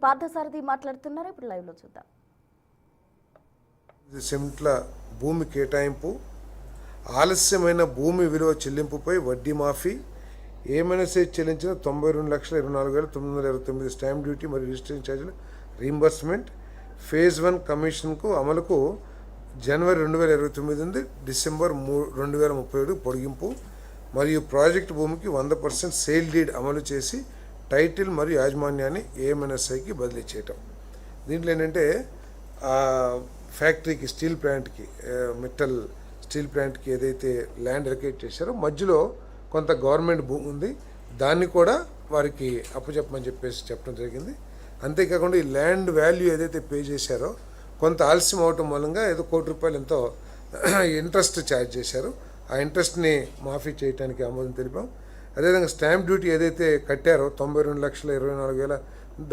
పార్థసారథి మాట్లాడుతున్నారు. ఇప్పుడు లైవ్ లో చూద్దాం. సెంట్ల భూమి కేటాయింపు, ఆలస్యమైన భూమి విలువ చెల్లింపుపై వడ్డీ మాఫీ, ఏమైనా చెల్లించిన 92,24,929 స్టాంప్ డ్యూటీ మరియు రిజిస్ట్రేషన్ ఛార్జీలు రీంబర్స్మెంట్, ఫేజ్ 1 కమిషన్కు అమలుకు జనవరి 2029 నుండి డిసెంబర్ 2037 పొడిగింపు మరియు ప్రాజెక్టు భూమికి 100% సేల్ డీడ్ అమలు చేసి టైటిల్ మరియు యాజమాన్యాన్ని ఏఎంఎన్ఎస్ఐకి బదిలీ చేయటం. దీంట్లో ఏంటంటే ఫ్యాక్టరీకి స్టీల్ ప్లాంట్కి మెటల్ స్టీల్ ప్లాంట్కి ఏదైతే ల్యాండ్ ఎలకేట్ చేశారో మధ్యలో కొంత గవర్నమెంట్ భూమి ఉంది, దాన్ని కూడా వారికి అప్పచెప్పమని చెప్పడం జరిగింది. అంతేకాకుండా ఈ ల్యాండ్ వాల్యూ ఏదైతే పే చేశారో కొంత ఆలస్యం అవటం మూలంగా ఏదో ₹1,00,00,000 ఎంతో ఇంట్రెస్ట్ ఛార్జ్ చేశారు. ఆ ఇంట్రెస్ట్ని మాఫీ చేయడానికి ఆమోదం తెలిపాం. అదేవిధంగా స్టాంప్ డ్యూటీ ఏదైతే కట్టారో 92,24,000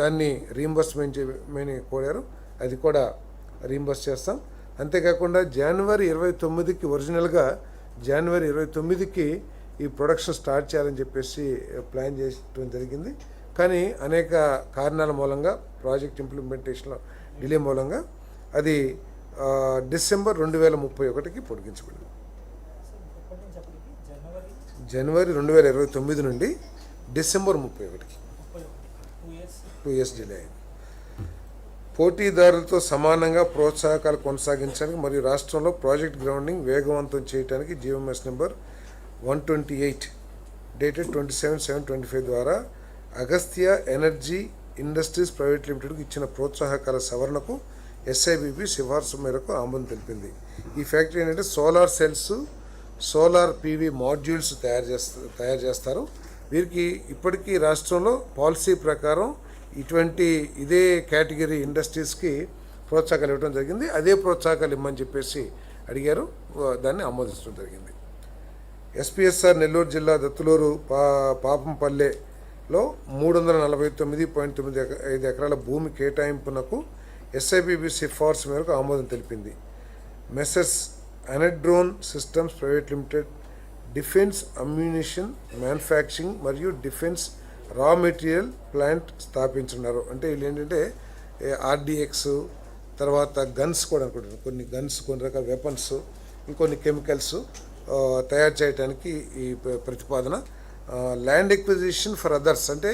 దాన్ని రీంబర్స్మెంట్ చేయమని కోరారు, అది కూడా రీంబర్స్ చేస్తాం. అంతేకాకుండా జనవరి 29కి ఒరిజినల్గా జనవరి 29కి ఈ ప్రొడక్షన్ స్టార్ట్ చేయాలని చెప్పేసి ప్లాన్ చేయడం జరిగింది. కానీ అనేక కారణాల మూలంగా ప్రాజెక్ట్ ఇంప్లిమెంటేషన్లో డిలే మూలంగా అది డిసెంబర్ 2031కి పొడిగించబడింది. జనవరి 2029 నుండి డిసెంబర్ 31కి 2 years డిలే అయింది. పోటీదారులతో సమానంగా ప్రోత్సాహకాలు కొనసాగించడానికి మరియు రాష్ట్రంలో ప్రాజెక్ట్ గ్రౌండింగ్ వేగవంతం చేయడానికి జీవోఎంఎస్ నెంబర్ 128 డేటెడ్ 27/7/25 ద్వారా అగస్త్య ఎనర్జీ ఇండస్ట్రీస్ ప్రైవేట్ లిమిటెడ్కు ఇచ్చిన ప్రోత్సాహకాల సవరణకు ఎస్ఐబిపి సిఫార్సు మేరకు ఆమోదం తెలిపింది. ఈ ఫ్యాక్టరీ ఏంటంటే solar cells, solar PV modules తయారు చేస్తారు. వీరికి ఇప్పటికీ రాష్ట్రంలో పాలసీ ప్రకారం ఇదే కేటగిరీ ఇండస్ట్రీస్కి ప్రోత్సాహకాలు ఇవ్వడం జరిగింది. అదే ప్రోత్సాహకాలు ఇమ్మని చెప్పేసి అడిగారు, దాన్ని ఆమోదించడం జరిగింది. ఎస్పీఎస్ఆర్ నెల్లూరు జిల్లా దత్తులూరు పాపంపల్లెలో 349.95 ఎకరాల భూమి కేటాయింపునకు ఎస్ఐబిబి సిఫార్సు మేరకు ఆమోదం తెలిపింది. మెసర్స్ అనెడ్రోన్ systems private limited defence ammunition manufacturing మరియు డిఫెన్స్ రా మెటీరియల్ ప్లాంట్ స్థాపించున్నారు. అంటే వీళ్ళు ఏంటంటే ఆర్డిఎక్స్ తర్వాత గన్స్ కూడా అనుకుంటున్నారు, కొన్ని రకాల వెపన్స్, ఇంకొన్ని కెమికల్స్ తయారు చేయడానికి ఈ ప్రతిపాదన. ల్యాండ్ ఎక్విజిషన్ ఫర్ అదర్స్, అంటే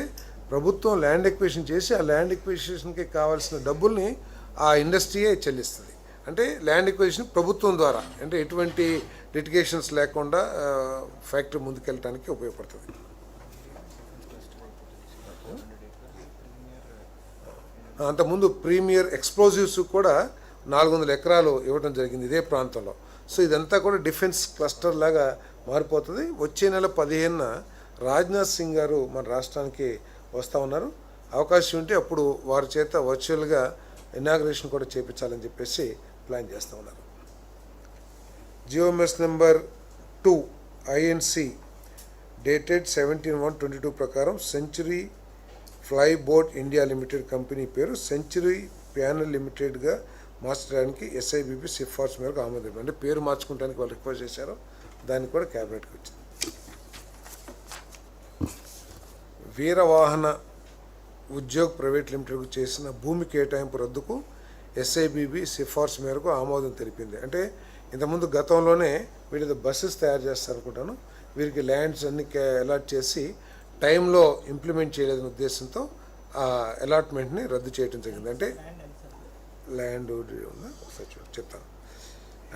ప్రభుత్వం ల్యాండ్ ఎక్విజిషన్ చేసి ఆ ల్యాండ్ ఎక్విజిషన్కి కావాల్సిన డబ్బుల్ని ఆ ఇండస్ట్రీయే చెల్లిస్తుంది. అంటే ల్యాండ్ ఎక్విజిషన్ ప్రభుత్వం ద్వారా, అంటే ఎటువంటి లిటిగేషన్స్ లేకుండా ఫ్యాక్టరీ ముందుకెళ్ళడానికి ఉపయోగపడుతుంది. అంతకుముందు ప్రీమియర్ ఎక్స్ప్లోజివ్స్ కూడా 400 ఎకరాలు ఇవ్వడం జరిగింది ఇదే ప్రాంతంలో. సో ఇదంతా కూడా డిఫెన్స్ క్లస్టర్ లాగా మారిపోతుంది. వచ్చే నెల 15న రాజ్నాథ్ సింగ్ గారు మన రాష్ట్రానికి వస్తూ ఉన్నారు. అవకాశం ఉంటే అప్పుడు వారి చేత వర్చువల్గా ఇనాగ్రేషన్ కూడా చేయించాలని చెప్పేసి ప్లాన్ చేస్తూ ఉన్నారు. జియోఎంఎస్ నెంబర్ 2 ఐఎన్సి డేటెడ్ 17/1/22 ప్రకారం century fly boat India limited company పేరు సెంచురీ ప్యానల్ లిమిటెడ్గా మార్చడానికి ఎస్ఐబిపి సిఫార్సు మేరకు ఆమోదం. అంటే పేరు మార్చుకోవడానికి వాళ్ళు రిక్వెస్ట్ చేశారో దానికి కూడా క్యాబినెట్కి వచ్చింది. వీరవాహన ఉద్యోగ్ ప్రైవేట్ లిమిటెడ్కు చేసిన భూమి కేటాయింపు రద్దుకు ఎస్ఐబిబి సిఫార్సు మేరకు ఆమోదం తెలిపింది. అంటే ఇంతకుముందు గతంలోనే వీళ్ళతో బస్సెస్ తయారు చేస్తారనుకుంటాను, వీరికి ల్యాండ్స్ అన్ని అలాట్ చేసి టైంలో ఇంప్లిమెంట్ చేయలేదనే ఉద్దేశంతో ఆ అలాట్మెంట్ని రద్దు చేయడం జరిగింది. అంటే ల్యాండ్ ఒకసారి చెప్తాను.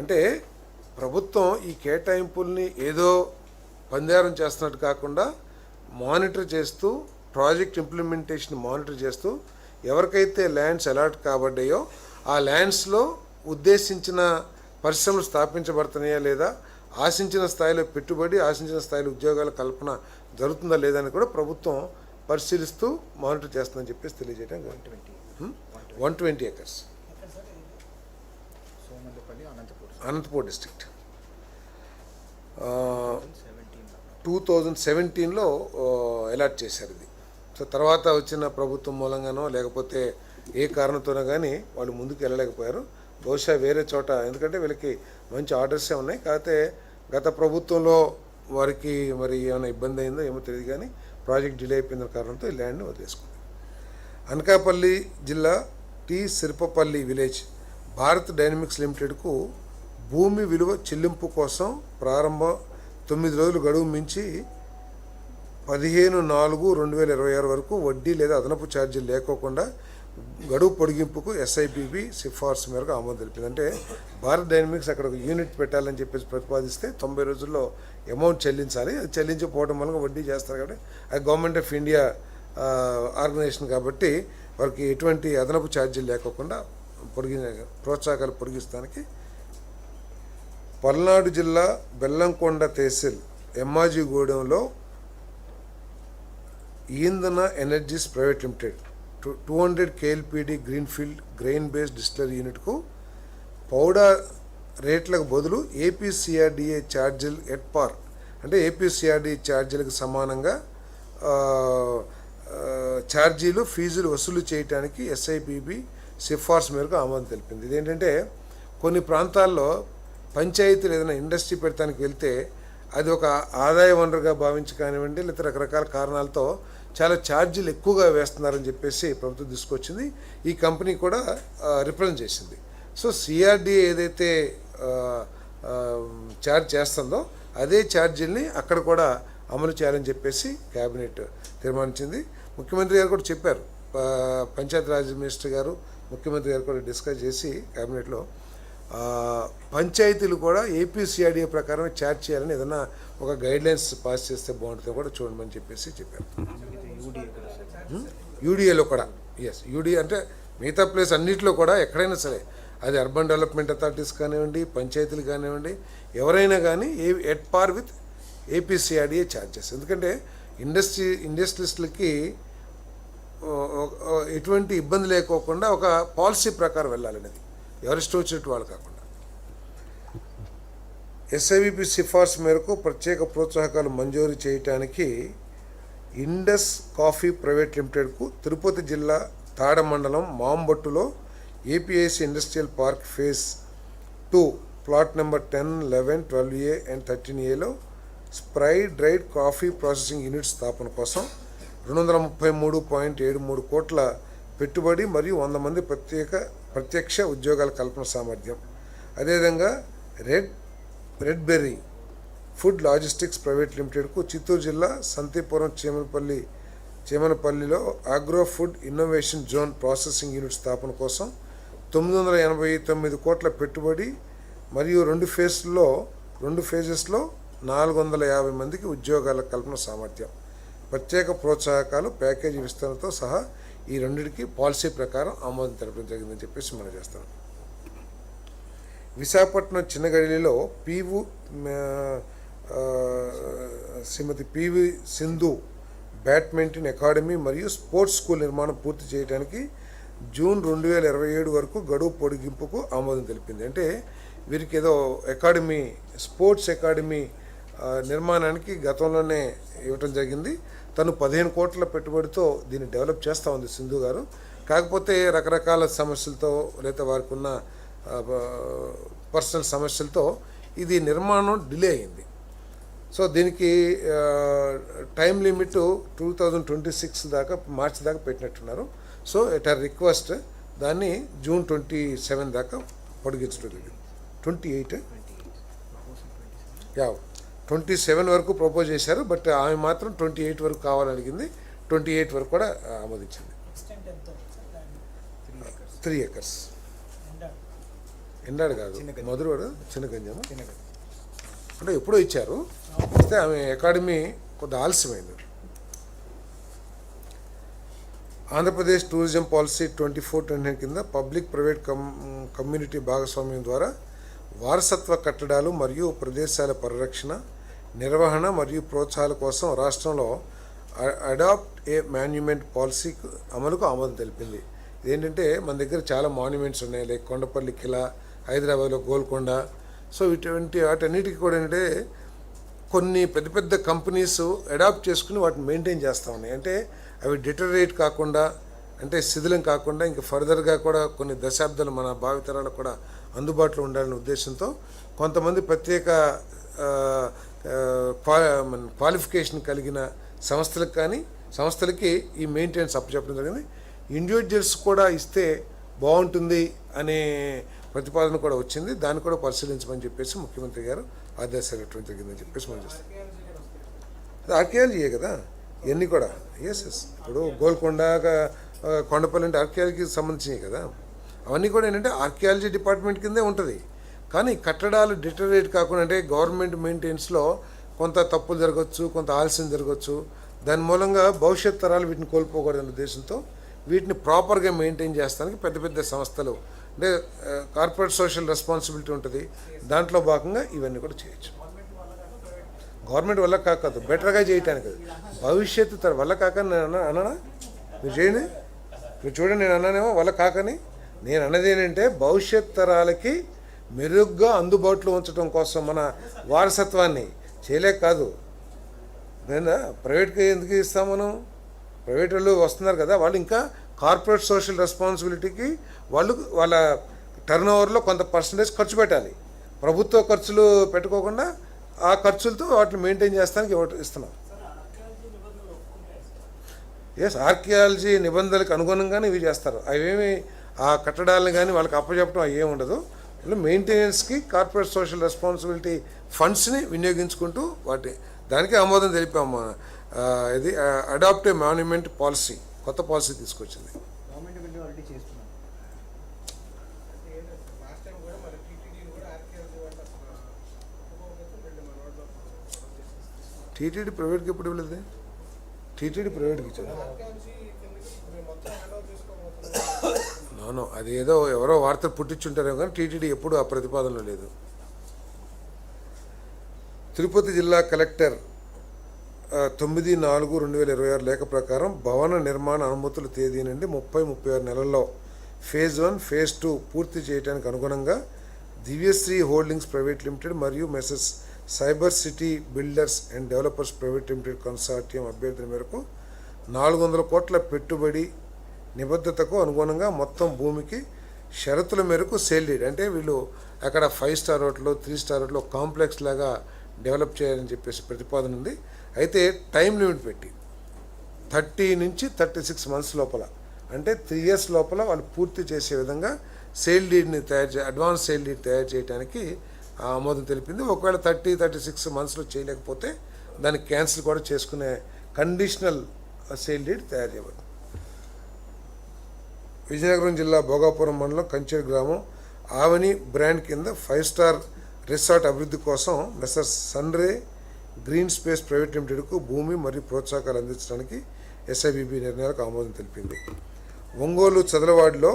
అంటే ప్రభుత్వం ఈ కేటాయింపుల్ని ఏదో పందేరం చేస్తున్నట్టు కాకుండా మానిటర్ చేస్తూ, ప్రాజెక్ట్ ఇంప్లిమెంటేషన్ మానిటర్ చేస్తూ, ఎవరికైతే ల్యాండ్స్ అలాట్ కాబడ్డాయో ఆ ల్యాండ్స్లో ఉద్దేశించిన పరిశ్రమలు స్థాపించబడుతున్నాయా లేదా, ఆశించిన స్థాయిలో పెట్టుబడి, ఆశించిన స్థాయిలో ఉద్యోగాల కల్పన జరుగుతుందా లేదా అని కూడా ప్రభుత్వం పరిశీలిస్తూ మానిటర్ చేస్తుందని చెప్పేసి తెలియజేయడం. 120 ఎకర్స్ అనంతపూర్ డిస్ట్రిక్ట్ 2017లో అలాట్ చేశారు ఇది. సో తర్వాత వచ్చిన ప్రభుత్వం మూలంగానో లేకపోతే ఏ కారణంతోనో కానీ వాళ్ళు ముందుకు వెళ్ళలేకపోయారు. బహుశా వేరే చోట, ఎందుకంటే వీళ్ళకి మంచి ఆర్డర్సే ఉన్నాయి, కాకపోతే గత ప్రభుత్వంలో వారికి మరి ఏమైనా ఇబ్బంది అయిందో ఏమో తెలియదు, కానీ ప్రాజెక్ట్ డిలే అయిపోయిన కారణంతో ఈ ల్యాండ్ని వదిలేసుకుంది. అనకాపల్లి జిల్లా టి సిరిపపల్లి విలేజ్ భారత్ డైనమిక్స్ లిమిటెడ్కు భూమి విలువ చెల్లింపు కోసం ప్రారంభం 9 రోజులు గడువు మించి 15/4/2026 వరకు వడ్డీ లేదా అదనపు ఛార్జీలు లేకోకుండా గడువు పొడిగింపుకు ఎస్ఐబిబి సిఫార్సు మేరకు ఆమోదం తెలిపింది. అంటే భారత్ డైనమిక్స్ అక్కడ ఒక యూనిట్ పెట్టాలని చెప్పేసి ప్రతిపాదిస్తే 90 రోజుల్లో అమౌంట్ చెల్లించాలి. అది చెల్లించకపోవడం వల్ల వడ్డీ చేస్తారు కాబట్టి అది గవర్నమెంట్ ఆఫ్ ఇండియా ఆర్గనైజేషన్ కాబట్టి వారికి ఎటువంటి అదనపు ఛార్జీలు లేకోకుండా ప్రోత్సాహకాలు పొడిగిస్తానికి పల్నాడు జిల్లా బెల్లంకొండ తహసీల్ ఎమ్మాజీగూడెంలో Indhana energies private limited 200 KLPD greenfield grain based distillery యూనిట్కు పౌడర్ రేట్లకు బదులు ఏపీసీఆర్డీఏ ఛార్జీలు ఎట్ పార్ అంటే ఏపీసీఆర్డీఏ ఛార్జీలకు సమానంగా ఛార్జీలు ఫీజులు వసూలు చేయడానికి ఎస్ఐబిబి సిఫార్సు మేరకు ఆమోదం తెలిపింది. ఇదేంటంటే కొన్ని ప్రాంతాల్లో పంచాయతీలు ఏదైనా ఇండస్ట్రీ పెడతానికి వెళ్తే అది ఒక ఆదాయ వనరుగా భావించి కానివ్వండి లేదా రకరకాల కారణాలతో చాలా ఛార్జీలు ఎక్కువగా వేస్తున్నారని చెప్పేసి ప్రభుత్వం తీసుకొచ్చింది. ఈ కంపెనీ కూడా రిప్రజెంట్ చేసింది. సో సిఆర్డీఏ ఏదైతే ఛార్జ్ చేస్తుందో అదే ఛార్జీల్ని అక్కడ కూడా అమలు చేయాలని చెప్పేసి కేబినెట్ తీర్మానించింది. ముఖ్యమంత్రి గారు కూడా చెప్పారు. పంచాయతీరాజ్ మినిస్టర్ గారు ముఖ్యమంత్రి గారు కూడా డిస్కస్ చేసి కేబినెట్లో పంచాయతీలు కూడా ఏపీసీఆర్డీఏ ప్రకారం ఛార్జ్ చేయాలని ఏదైనా ఒక గైడ్లైన్స్ పాస్ చేస్తే బాగుంటుంది కూడా చూడమని చెప్పేసి చెప్పారు. యూడిఏలో కూడా యూడిఏ అంటే మిగతా ప్లేస్ అన్నింటిలో కూడా ఎక్కడైనా సరే అది అర్బన్ డెవలప్మెంట్ అథారిటీస్ కానివ్వండి పంచాయతీలు కానివ్వండి ఎవరైనా కానీ at par with APCRDA charges. ఎందుకంటే ఇండస్ట్రియలిస్టులకి ఎటువంటి ఇబ్బంది లేకోకుండా ఒక పాలసీ ప్రకారం వెళ్ళాలనేది ఎవరిష్టం వచ్చినట్టు వాళ్ళు కాకుండా. ఎస్ఐబిబి సిఫార్సు మేరకు ప్రత్యేక ప్రోత్సాహకాలు మంజూరు చేయడానికి ఇండస్ కాఫీ ప్రైవేట్ లిమిటెడ్కు తిరుపతి జిల్లా తాడ మండలం మాంబట్టులో APIC industrial park phase 2 plot number 10, 11, 12A and 13Aలో spray dried coffee processing unit స్థాపన కోసం 233.73 కోట్ల పెట్టుబడి మరియు 100 మంది ప్రత్యక్ష ఉద్యోగాల కల్పన సామర్థ్యం. అదేవిధంగా red berry food logistics private లిమిటెడ్కు చిత్తూరు జిల్లా సంతీపురం చేమనపల్లిలో agro food innovation zone processing unit స్థాపన కోసం 989 కోట్ల పెట్టుబడి మరియు 2 ఫేజెస్లో 450 మందికి ఉద్యోగాల కల్పన సామర్థ్యం. ప్రత్యేక ప్రోత్సాహకాలు ప్యాకేజీ విస్తరణతో సహా ఈ రెండింటికి పాలసీ ప్రకారం ఆమోదం తెలపడం జరిగిందని చెప్పేసి మనం చేస్తాం. విశాఖపట్నం చిన్నగడిలో శ్రీమతి పివి సింధు బ్యాడ్మింటన్ అకాడమీ మరియు స్పోర్ట్స్ స్కూల్ నిర్మాణం పూర్తి చేయడానికి జూన్ 2027 వరకు గడువు పొడిగింపుకు ఆమోదం తెలిపింది. అంటే వీరికి ఏదో స్పోర్ట్స్ అకాడమీ నిర్మాణానికి గతంలోనే ఇవ్వటం జరిగింది. తను 15 కోట్ల పెట్టుబడితో దీన్ని డెవలప్ చేస్తూ ఉంది సింధు గారు. కాకపోతే రకరకాల సమస్యలతో లేదా వారికి ఉన్న పర్సనల్ సమస్యలతో ఇది నిర్మాణం డిలే అయింది. సో దీనికి టైం లిమిట్ 2026 దాకా మార్చి దాకా పెట్టినట్టున్నారు. సో ఎట్ ఆర్ రిక్వెస్ట్ దాన్ని జూన్ 27 దాకా పొడిగించడం జరిగింది. 27 వరకు ప్రపోజ్ చేశారు. బట్ ఆమె మాత్రం 28 వరకు కావాలని అడిగింది. 28 వరకు కూడా ఆమోదించింది. 3 acres ఎండాడు కాదు మధురవాడు చిన్నగంజాము అంటే ఎప్పుడో ఇచ్చారు. ఇస్తే ఆమె అకాడమీ కొంత ఆలస్యమైంది. ఆంధ్రప్రదేశ్ టూరిజం పాలసీ 24-29 కింద పబ్లిక్ ప్రైవేట్ కమ్యూనిటీ భాగస్వామ్యం ద్వారా వారసత్వ కట్టడాలు మరియు ప్రదేశాల పరిరక్షణ, నిర్వహణ మరియు ప్రోత్సాహాల కోసం రాష్ట్రంలో అడాప్ట్ ఏ మాన్యుమెంట్ పాలసీ అమలుకు ఆమోదం తెలిపింది. ఇదేంటంటే మన దగ్గర చాలా మాన్యుమెంట్స్ ఉన్నాయి. లైక్ కొండపల్లి కిలా, హైదరాబాద్లో గోల్కొండ. సో వాటన్నిటికీ కూడా ఏంటంటే కొన్ని పెద్ద పెద్ద కంపెనీస్ అడాప్ట్ చేసుకుని వాటిని మెయింటైన్ చేస్తూ ఉన్నాయి. అంటే అవి డిటరేట్ కాకుండా అంటే శిథిలం కాకుండా ఇంకా ఫర్దర్గా కూడా కొన్ని దశాబ్దాలు మన భావితరాలకు కూడా అందుబాటులో ఉండాలనే ఉద్దేశంతో కొంతమంది ప్రత్యేక క్వాలిఫికేషన్ కలిగిన సంస్థలకి ఈ మెయింటెనెన్స్ అప్పచెప్పడం జరిగింది. ఇండివిజువల్స్ కూడా ఇస్తే బాగుంటుంది అనే ప్రతిపాదన కూడా వచ్చింది. దాన్ని కూడా పరిశీలించమని చెప్పేసి ముఖ్యమంత్రి గారు ఆదేశాలు ఇవ్వడం జరిగిందని చెప్పేసి మనం చేస్తాం. అది ఆర్కియాలజీయే కదా ఇవన్నీ కూడా. ఎస్ ఇప్పుడు గోల్కొండ కొండపల్లి అంటే ఆర్కియాలజీకి సంబంధించినవి కదా. అవన్నీ కూడా ఏంటంటే ఆర్కియాలజీ డిపార్ట్మెంట్ కిందే ఉంటుంది. కానీ కట్టడాలు డిటరేట్ కాకుండా అంటే గవర్నమెంట్ మెయింటెనెన్స్లో కొంత తప్పులు జరగవచ్చు, కొంత ఆలస్యం జరగవచ్చు. దాని మూలంగా భవిష్యత్ తరాలు వీటిని కోల్పోకూడదనే ఉద్దేశంతో వీటిని ప్రాపర్గా మెయింటైన్ చేస్తానికి పెద్ద పెద్ద సంస్థలు అంటే కార్పొరేట్ సోషల్ రెస్పాన్సిబిలిటీ ఉంటుంది. దాంట్లో భాగంగా ఇవన్నీ కూడా చేయొచ్చు. గవర్నమెంట్ వల్ల కాదు, బెటర్గా చేయటానికి భవిష్యత్తు తర వల్ల కాక నేను అన్నానా? మీరు చేయండి, మీరు చూడండి, నేను అన్నానేమో వల్ల కాకని. నేను అన్నది ఏంటంటే భవిష్యత్ తరాలకి మెరుగ్గా అందుబాటులో ఉంచడం కోసం మన వారసత్వాన్ని చేయలేక కాదు. నేను ప్రైవేట్కి ఎందుకు ఇస్తాం? మనం ప్రైవేట్ వాళ్ళు వస్తున్నారు కదా, వాళ్ళు ఇంకా కార్పొరేట్ సోషల్ రెస్పాన్సిబిలిటీకి వాళ్ళు వాళ్ళ టర్న్ ఓవర్లో కొంత పర్సంటేజ్ ఖర్చు పెట్టాలి. ప్రభుత్వ ఖర్చులు పెట్టుకోకుండా ఆ ఖర్చులతో వాటిని మెయింటైన్ చేస్తానికి ఇస్తున్నాం. ఎస్, ఆర్కియాలజీ నిబంధనలకు అనుగుణంగానే ఇవి చేస్తారు. అవేమి ఆ కట్టడాలను కానీ వాళ్ళకి అప్పచెప్పడం అవి ఏమి ఉండదు. మెయింటెనెన్స్కి కార్పొరేట్ సోషల్ రెస్పాన్సిబిలిటీ ఫండ్స్ని వినియోగించుకుంటూ దానికి ఆమోదం తెలిపాము. ఇది అడాప్ట్ ఏ మాన్యుమెంట్ పాలసీ, కొత్త పాలసీ తీసుకొచ్చింది. టీటీడీ ప్రైవేట్కి ఎప్పుడు ఇవ్వలేదు? టీటీడీ ప్రైవేట్కి ఇచ్చారు. అవును, అది ఏదో ఎవరో వార్తలు పుట్టించుంటారేమో కానీ టీటీడీ ఎప్పుడు ఆ ప్రతిపాదనలో లేదు. తిరుపతి జిల్లా కలెక్టర్ 9/4/2026 లేఖ ప్రకారం భవన నిర్మాణ అనుమతుల తేదీ నుండి 30-36 నెలల్లో ఫేజ్ 1, ఫేజ్ 2 పూర్తి చేయడానికి అనుగుణంగా దివ్యశ్రీ హోల్డింగ్స్ ప్రైవేట్ లిమిటెడ్ మరియు మెసెస్ cyber city builders and developers private limited consortium అభ్యర్థుల మేరకు 400 కోట్ల పెట్టుబడి నిబద్ధతకు అనుగుణంగా మొత్తం భూమికి షరతుల మేరకు సేల్ డీడ్ అంటే వీళ్ళు అక్కడ 5 star hotel, 3 star hotel complex లాగా డెవలప్ చేయాలని చెప్పేసి ప్రతిపాదన ఉంది. అయితే టైం లిమిట్ పెట్టి 30 నుంచి 36 మంత్స్ లోపల అంటే 3 ఇయర్స్ లోపల వాళ్ళు పూర్తి చేసే విధంగా సేల్ డీడ్ని అడ్వాన్స్ సేల్ డీడ్ తయారు చేయడానికి ఆమోదం తెలిపింది. ఒకవేళ 30-36 మంత్స్లో చేయలేకపోతే దాన్ని క్యాన్సిల్ కూడా చేసుకునే కండిషనల్ సేల్ డీడ్ తయారు చేయబడింది. విజయనగరం జిల్లా భోగాపురం మండలం కంచేరు గ్రామం ఆవని బ్రాండ్ కింద 5 స్టార్ రిసార్ట్ అభివృద్ధి కోసం Messrs Sunray green space private లిమిటెడ్కు భూమి మరియు ప్రోత్సాహకాలు అందించడానికి ఎస్ఐబిబి నిర్ణయాలకు ఆమోదం తెలిపింది. ఒంగోలు చదలవాడిలో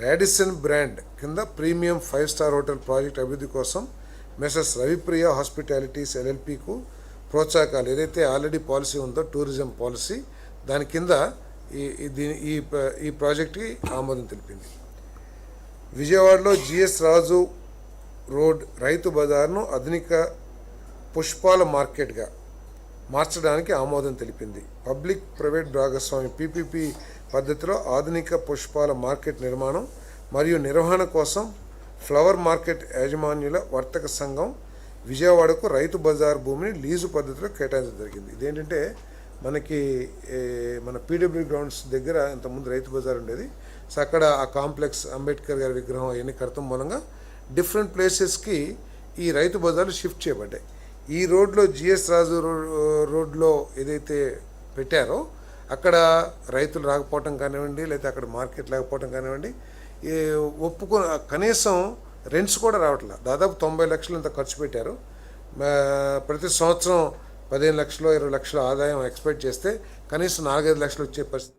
రాడిసన్ బ్రాండ్ కింద ప్రీమియం 5 స్టార్ హోటల్ ప్రాజెక్ట్ అభివృద్ధి కోసం మెసర్స్ రవిప్రియ హాస్పిటాలిటీస్ ఎల్ఎల్పికు ప్రోత్సాహకాలు ఏదైతే ఆల్రెడీ పాలసీ ఉందో టూరిజం పాలసీ దాని కింద ఈ ప్రాజెక్ట్కి ఆమోదం తెలిపింది. విజయవాడలో జిఎస్ రాజు రోడ్ రైతు బజార్ను ఆధునిక పుష్పాల మార్కెట్గా మార్చడానికి ఆమోదం తెలిపింది. పబ్లిక్ ప్రైవేట్ భాగస్వామి పీపీపీ పద్ధతిలో ఆధునిక పుష్పాల మార్కెట్ నిర్మాణం మరియు నిర్వహణ కోసం ఫ్లవర్ మార్కెట్ యాజమాన్యుల వర్తక సంఘం విజయవాడకు రైతు బజార్ భూమిని లీజు పద్ధతిలో కేటాయించడం జరిగింది. ఇదేంటంటే మనకి మన పీడబ్ల్యూ గ్రౌండ్స్ దగ్గర ఇంతకుముందు రైతు బజార్ ఉండేది. సో అక్కడ ఆ కాంప్లెక్స్ అంబేద్కర్ గారి విగ్రహం అవన్నీ కడతం మూలంగా డిఫరెంట్ ప్లేసెస్కి ఈ రైతు బజార్లు షిఫ్ట్ చేయబడ్డాయి. ఈ రోడ్లో జిఎస్ రాజు రోడ్లో ఏదైతే పెట్టారో అక్కడ రైతులు రాకపోవటం కానివ్వండి, లేకపోతే అక్కడ మార్కెట్ లేకపోవటం కానివ్వండి, కనీసం రెంట్స్ కూడా రావట్లేదు. దాదాపు 90 లక్షలు ఇంత ఖర్చు పెట్టారు. ప్రతి సంవత్సరం 15 లక్షలు 20 లక్షల ఆదాయం ఎక్స్పెక్ట్ చేస్తే కనీసం 4-5 లక్షలు వచ్చే పరిస్థితి.